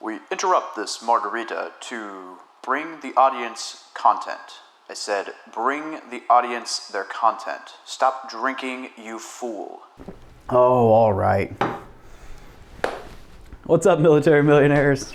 We interrupt this margarita to bring the audience content. I said, bring the audience their content. Stop drinking, you fool. Oh, all right. What's up, military millionaires?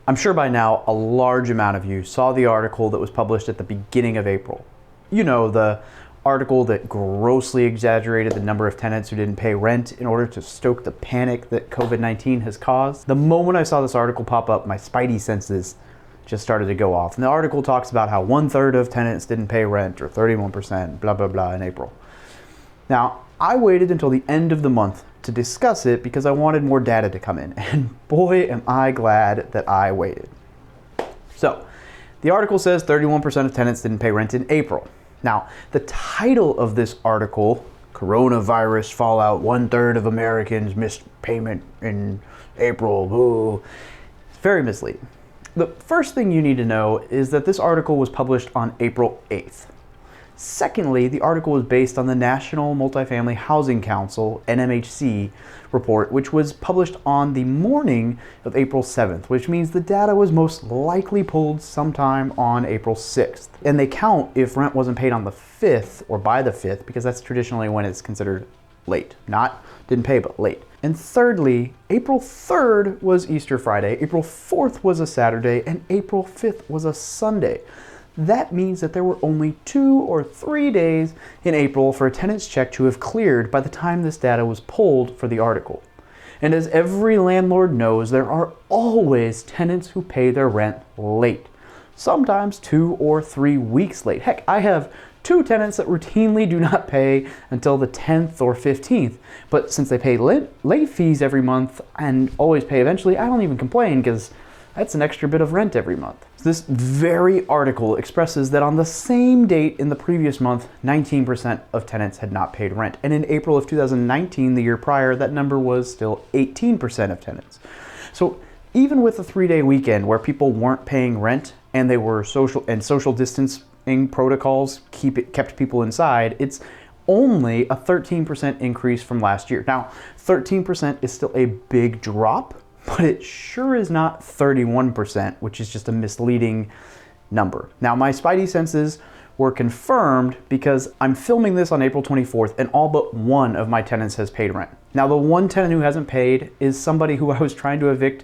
I'm sure by now a large amount of you saw the article that was published at the beginning of April. You know, the article that grossly exaggerated the number of tenants who didn't pay rent in order to stoke the panic that COVID-19 has caused. The moment I saw this article pop up, my spidey senses just started to go off. And the article talks about how 1/3 of tenants didn't pay rent, or 31%, blah, blah, blah, in April. Now, I waited until the end of the month to discuss it because I wanted more data to come in. And boy, am I glad that I waited. So, the article says 31% of tenants didn't pay rent in April. Now, the title of this article, Coronavirus Fallout, 1/3 of Americans missed payment in April, boo, it's very misleading. The first thing you need to know is that this article was published on April 8th. Secondly, the article was based on the National Multifamily Housing Council, NMHC, report, which was published on the morning of April 7th, which means the data was most likely pulled sometime on April 6th. And they count if rent wasn't paid on the 5th or by the 5th, because that's traditionally when it's considered late. Not didn't pay, but late. And thirdly, April 3rd was Easter Friday, April 4th was a Saturday, and April 5th was a Sunday. That means that there were only 2 or 3 days in April for a tenant's check to have cleared by the time this data was pulled for the article. And as every landlord knows, there are always tenants who pay their rent late. Sometimes 2 or 3 weeks late. Heck, I have 2 tenants that routinely do not pay until the 10th or 15th. But since they pay late fees every month and always pay eventually, I don't even complain because that's an extra bit of rent every month. This very article expresses that on the same date in the previous month, 19% of tenants had not paid rent. And in April of 2019, the year prior, that number was still 18% of tenants. So even with a 3-day weekend where people weren't paying rent and they were social distancing protocols kept people inside, it's only a 13% increase from last year. Now, 13% is still a big drop, but it sure is not 31%, which is just a misleading number. Now, my spidey senses were confirmed because I'm filming this on April 24th and all but one of my tenants has paid rent. Now, the one tenant who hasn't paid is somebody who I was trying to evict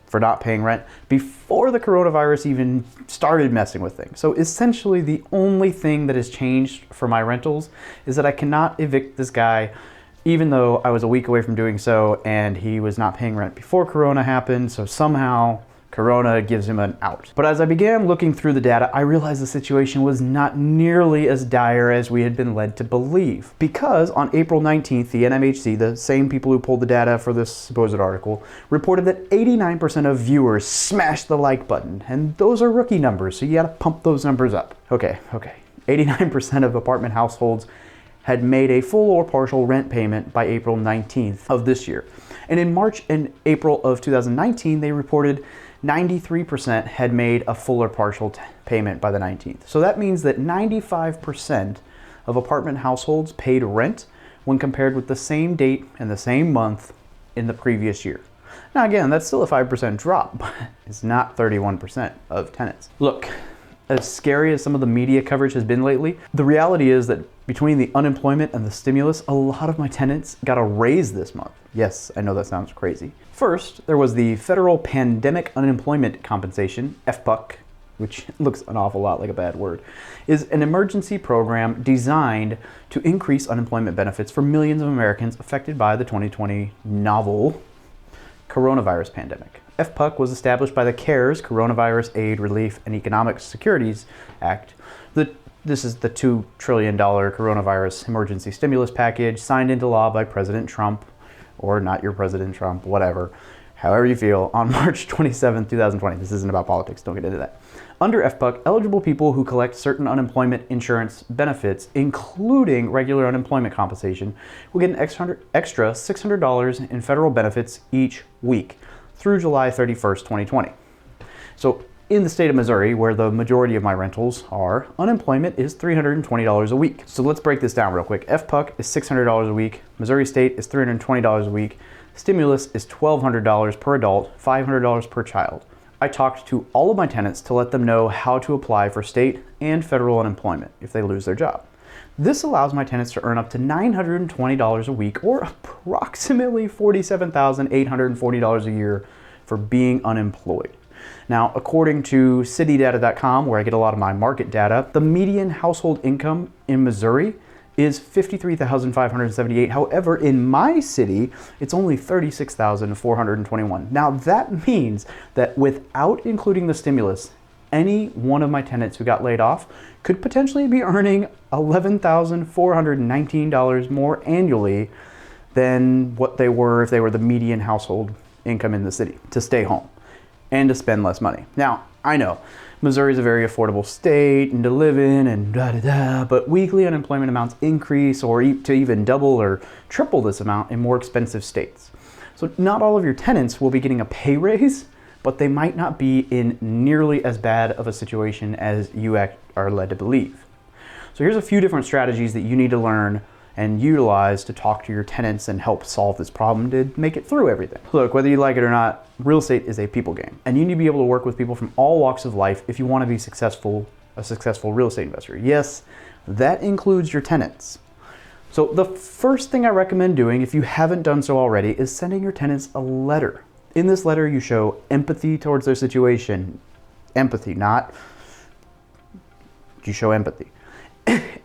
for not paying rent before the coronavirus even started messing with things. So essentially, the only thing that has changed for my rentals is that I cannot evict this guy even though I was a week away from doing so and he was not paying rent before Corona happened, so somehow Corona gives him an out. But as I began looking through the data, I realized the situation was not nearly as dire as we had been led to believe. Because on April 19th, the NMHC, the same people who pulled the data for this supposed article, reported that 89% of viewers smashed the like button. And those are rookie numbers, so you gotta pump those numbers up. Okay. 89% of apartment households had made a full or partial rent payment by April 19th of this year. And in March and April of 2019, they reported 93% had made a full or partial payment by the 19th. So that means that 95% of apartment households paid rent when compared with the same date and the same month in the previous year. Now again, that's still a 5% drop, but it's not 31% of tenants. Look, as scary as some of the media coverage has been lately, the reality is that between the unemployment and the stimulus, a lot of my tenants got a raise this month. Yes, I know that sounds crazy. First, there was the Federal Pandemic Unemployment Compensation, FPUC, which looks an awful lot like a bad word, is an emergency program designed to increase unemployment benefits for millions of Americans affected by the 2020 novel coronavirus pandemic. FPUC was established by the CARES, Coronavirus Aid, Relief, and Economic Securities Act. This is the $2 trillion coronavirus emergency stimulus package signed into law by President Trump, or not your President Trump, whatever, however you feel, on March 27, 2020. This isn't about politics, don't get into that. Under FPUC, eligible people who collect certain unemployment insurance benefits, including regular unemployment compensation, will get an extra $600 in federal benefits each week through July 31st, 2020. So In the state of Missouri, where the majority of my rentals are, unemployment is $320 a week. So let's break this down real quick. FPUC is $600 a week. Missouri State is $320 a week. Stimulus is $1,200 per adult, $500 per child. I talked to all of my tenants to let them know how to apply for state and federal unemployment if they lose their job. This allows my tenants to earn up to $920 a week, or approximately $47,840 a year for being unemployed. Now, according to citydata.com, where I get a lot of my market data, the median household income in Missouri is $53,578. However, in my city, it's only $36,421. Now, that means that without including the stimulus, any one of my tenants who got laid off could potentially be earning $11,419 more annually than what they were if they were the median household income in the city to stay home and to spend less money. Now, I know Missouri is a very affordable state and to live in and but weekly unemployment amounts increase or to even double or triple this amount in more expensive states. So not all of your tenants will be getting a pay raise, but they might not be in nearly as bad of a situation as you are led to believe. So here's a few different strategies that you need to learn and utilize to talk to your tenants and help solve this problem to make it through everything. Look, whether you like it or not, real estate is a people game, and you need to be able to work with people from all walks of life if you want to be a successful real estate investor. Yes, that includes your tenants. So the first thing I recommend doing, if you haven't done so already, is sending your tenants a letter. In this letter, you show empathy towards their situation. Empathy, not you show empathy.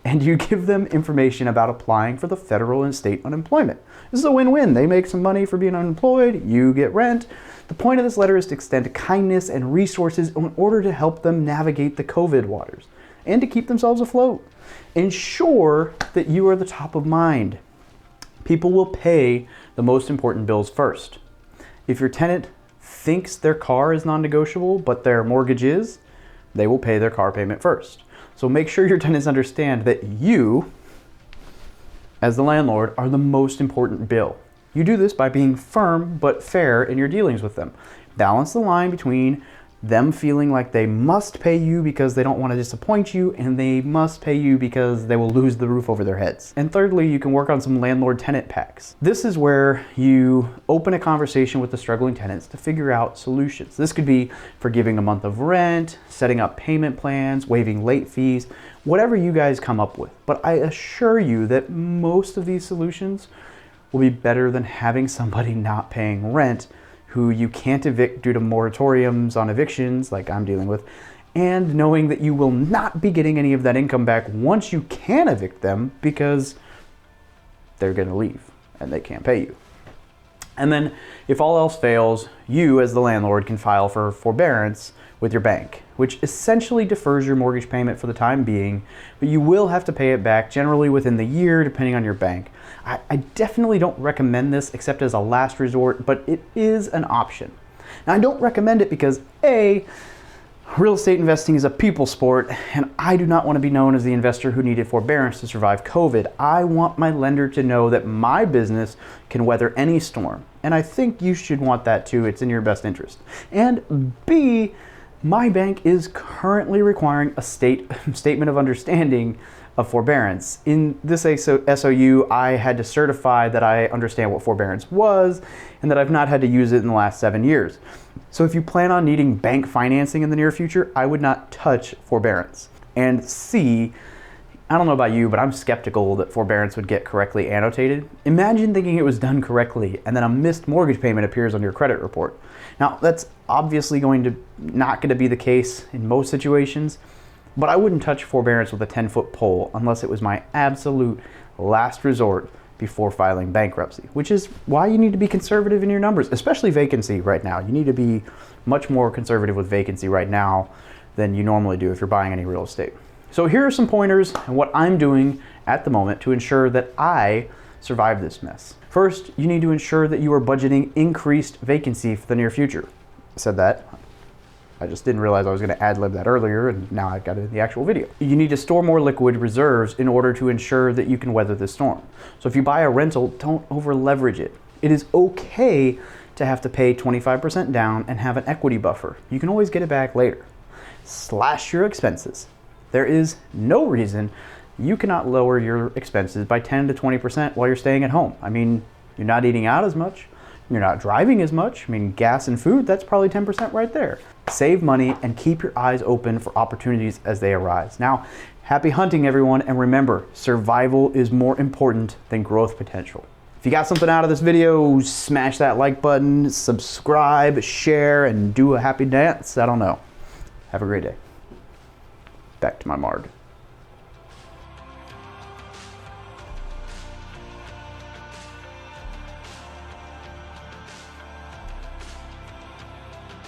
And you give them information about applying for the federal and state unemployment. This is a win-win. They make some money for being unemployed, you get rent. The point of this letter is to extend kindness and resources in order to help them navigate the COVID waters and to keep themselves afloat. Ensure that you are the top of mind. People will pay the most important bills first. If your tenant thinks their car is non-negotiable, but their mortgage is, they will pay their car payment first. So make sure your tenants understand that you, as the landlord, are the most important bill. You do this by being firm but fair in your dealings with them. Balance the line between them feeling like they must pay you because they don't want to disappoint you, and they must pay you because they will lose the roof over their heads. And thirdly, you can work on some landlord-tenant pacts. This is where you open a conversation with the struggling tenants to figure out solutions. This could be forgiving a month of rent, setting up payment plans, waiving late fees, whatever you guys come up with. But I assure you that most of these solutions will be better than having somebody not paying rent who you can't evict due to moratoriums on evictions like I'm dealing with, and knowing that you will not be getting any of that income back once you can evict them because they're going to leave and they can't pay you. And then if all else fails, you as the landlord can file for forbearance with your bank, which essentially defers your mortgage payment for the time being, but you will have to pay it back generally within the year depending on your bank. I definitely don't recommend this except as a last resort, but it is an option. Now, I don't recommend it because A, real estate investing is a people sport, and I do not want to be known as the investor who needed forbearance to survive COVID. I want my lender to know that my business can weather any storm, and I think you should want that too. It's in your best interest. And B, my bank is currently requiring a statement of understanding of forbearance. In this SOU, I had to certify that I understand what forbearance was and that I've not had to use it in the last 7 years. So if you plan on needing bank financing in the near future, I would not touch forbearance. And C, I don't know about you, but I'm skeptical that forbearance would get correctly annotated. Imagine thinking it was done correctly and then a missed mortgage payment appears on your credit report. Now, that's obviously not going to be the case in most situations, but I wouldn't touch forbearance with a 10-foot pole unless it was my absolute last resort before filing bankruptcy, which is why you need to be conservative in your numbers, especially vacancy right now. You need to be much more conservative with vacancy right now than you normally do if you're buying any real estate. So here are some pointers and what I'm doing at the moment to ensure that I survive this mess. First, you need to ensure that you are budgeting increased vacancy for the near future. I said that. I just didn't realize I was going to ad-lib that earlier, and now I've got it in the actual video. You need to store more liquid reserves in order to ensure that you can weather this storm. So if you buy a rental, don't over-leverage it. It is okay to have to pay 25% down and have an equity buffer. You can always get it back later. Slash your expenses. There is no reason you cannot lower your expenses by 10 to 20% while you're staying at home. I mean, you're not eating out as much, you're not driving as much. I mean, gas and food, that's probably 10% right there. Save money and keep your eyes open for opportunities as they arise. Now, happy hunting, everyone, and remember, survival is more important than growth potential. If you got something out of this video, smash that like button, subscribe, share, and do a happy dance. I don't know. Have a great day. Back to my marg.